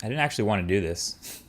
I didn't actually want to do this,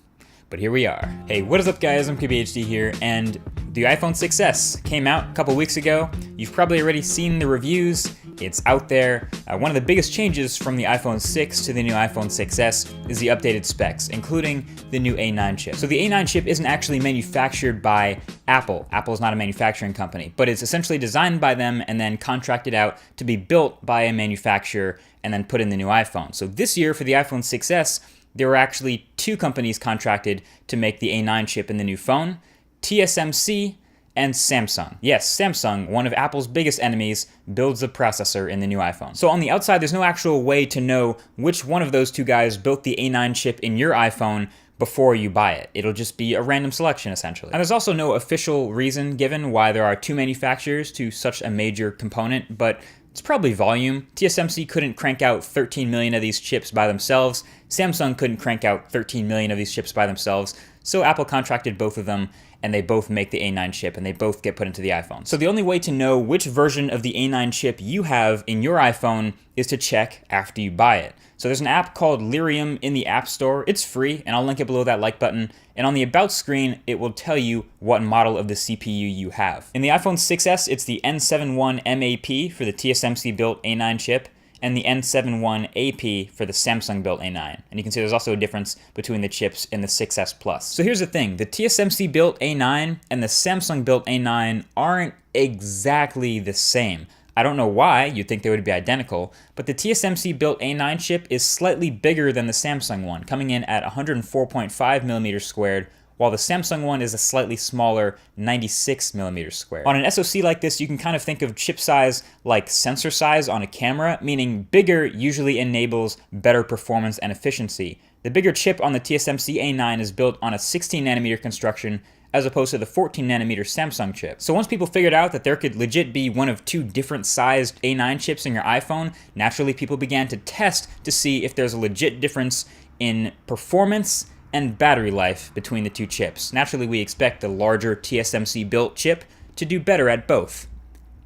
but here we are. Hey, what is up guys? I'm KBHD here, and the iPhone 6s came out a couple weeks ago. You've probably already seen the reviews. It's out there. One of the biggest changes from the iPhone 6 to the new iPhone 6s is the updated specs, including the new A9 chip. So the A9 chip isn't actually manufactured by Apple. Apple is not a manufacturing company, but it's essentially designed by them and then contracted out to be built by a manufacturer and then put in the new iPhone. So this year for the iPhone 6s, there were actually two companies contracted to make the A9 chip in the new phone, TSMC and Samsung. Yes, Samsung, one of Apple's biggest enemies, builds the processor in the new iPhone. So on the outside, there's no actual way to know which one of those two guys built the A9 chip in your iPhone before you buy it. It'll just be a random selection, essentially. And there's also no official reason given why there are two manufacturers to such a major component, but it's probably volume. TSMC couldn't crank out 13 million of these chips by themselves. Samsung couldn't crank out 13 million of these chips by themselves. So Apple contracted both of them, and they both make the A9 chip, and they both get put into the iPhone. So the only way to know which version of the A9 chip you have in your iPhone is to check after you buy it. So there's an app called Lyrium in the App Store. It's free, and I'll link it below that like button. And on the About screen, it will tell you what model of the CPU you have. In the iPhone 6s, it's the N71MAP for the TSMC-built A9 chip, and the N71AP for the Samsung-built A9. And you can see there's also a difference between the chips in the 6s Plus. So here's the thing, the TSMC-built A9 and the Samsung-built A9 aren't exactly the same. I don't know why you'd think they would be identical, but the TSMC-built A9 chip is slightly bigger than the Samsung one, coming in at 104.5 millimeters squared, while the Samsung one is a slightly smaller 96 millimeters squared. On an SoC like this, you can kind of think of chip size like sensor size on a camera, meaning bigger usually enables better performance and efficiency. The bigger chip on the TSMC A9 is built on a 16 nanometer construction as opposed to the 14 nanometer Samsung chip. So once people figured out that there could legit be one of two different sized A9 chips in your iPhone, naturally people began to test to see if there's a legit difference in performance and battery life between the two chips. Naturally, we expect the larger TSMC built chip to do better at both.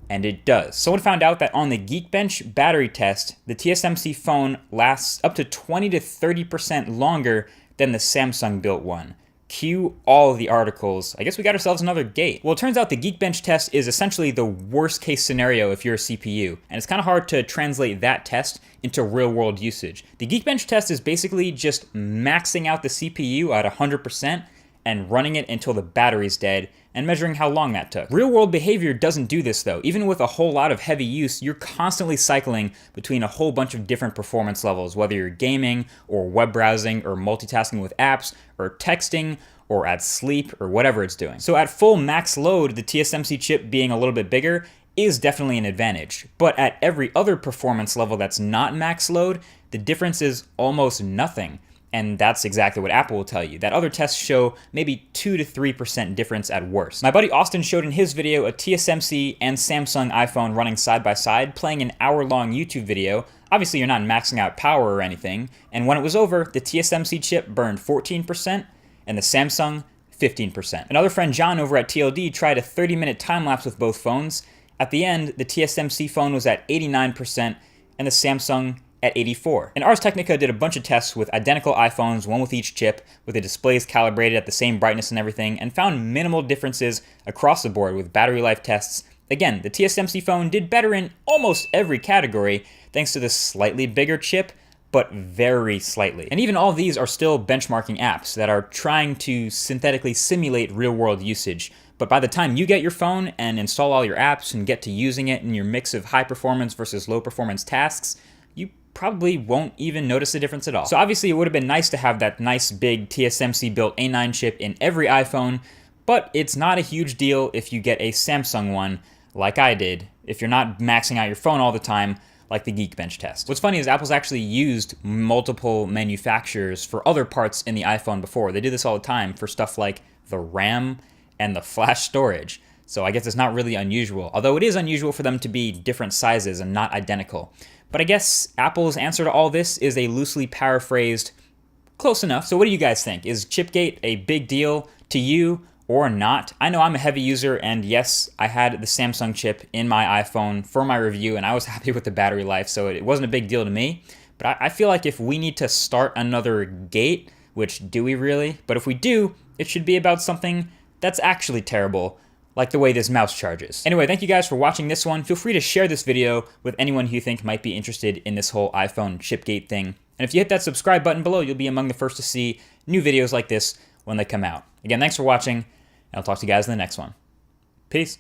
And it does. Someone found out that on the Geekbench battery test, the TSMC phone lasts up to 20 to 30% longer than the Samsung built one. Cue all the articles. I guess we got ourselves another gate. Well, it turns out the Geekbench test is essentially the worst case scenario if you're a CPU, and it's kind of hard to translate that test into real world usage. The Geekbench test is basically just maxing out the CPU at 100% and running it until the battery's dead and measuring how long that took. Real world behavior doesn't do this though. Even with a whole lot of heavy use, you're constantly cycling between a whole bunch of different performance levels, whether you're gaming or web browsing or multitasking with apps or texting or at sleep or whatever it's doing. So at full max load, the TSMC chip being a little bit bigger is definitely an advantage. But at every other performance level that's not max load, the difference is almost nothing. And that's exactly what Apple will tell you. That other tests show maybe 2 to 3% difference at worst. My buddy Austin showed in his video a TSMC and Samsung iPhone running side by side, playing an hour-long YouTube video. Obviously, you're not maxing out power or anything. And when it was over, the TSMC chip burned 14% and the Samsung 15%. Another friend, John, over at TLD, tried a 30-minute time-lapse with both phones. At the end, the TSMC phone was at 89% and the Samsung at 84. And Ars Technica did a bunch of tests with identical iPhones, one with each chip, with the displays calibrated at the same brightness and everything, and found minimal differences across the board with battery life tests. Again, the TSMC phone did better in almost every category thanks to the slightly bigger chip, but very slightly. And even all these are still benchmarking apps that are trying to synthetically simulate real-world usage. But by the time you get your phone and install all your apps and get to using it in your mix of high-performance versus low-performance tasks, you probably won't even notice the difference at all. So obviously it would have been nice to have that nice big TSMC built A9 chip in every iPhone, but it's not a huge deal if you get a Samsung one like I did, if you're not maxing out your phone all the time like the Geekbench test. What's funny is Apple's actually used multiple manufacturers for other parts in the iPhone before. They do this all the time for stuff like the RAM and the flash storage. So I guess it's not really unusual, although it is unusual for them to be different sizes and not identical. But I guess Apple's answer to all this is a loosely paraphrased, close enough. So what do you guys think? Is Chipgate a big deal to you or not? I know I'm a heavy user, and yes, I had the Samsung chip in my iPhone for my review, and I was happy with the battery life, so it wasn't a big deal to me. But I feel like if we need to start another gate, which do we really? But if we do, it should be about something that's actually terrible, like the way this mouse charges. Anyway, thank you guys for watching this one. Feel free to share this video with anyone who you think might be interested in this whole iPhone chipgate thing. And if you hit that subscribe button below, you'll be among the first to see new videos like this when they come out. Again, thanks for watching, and I'll talk to you guys in the next one. Peace.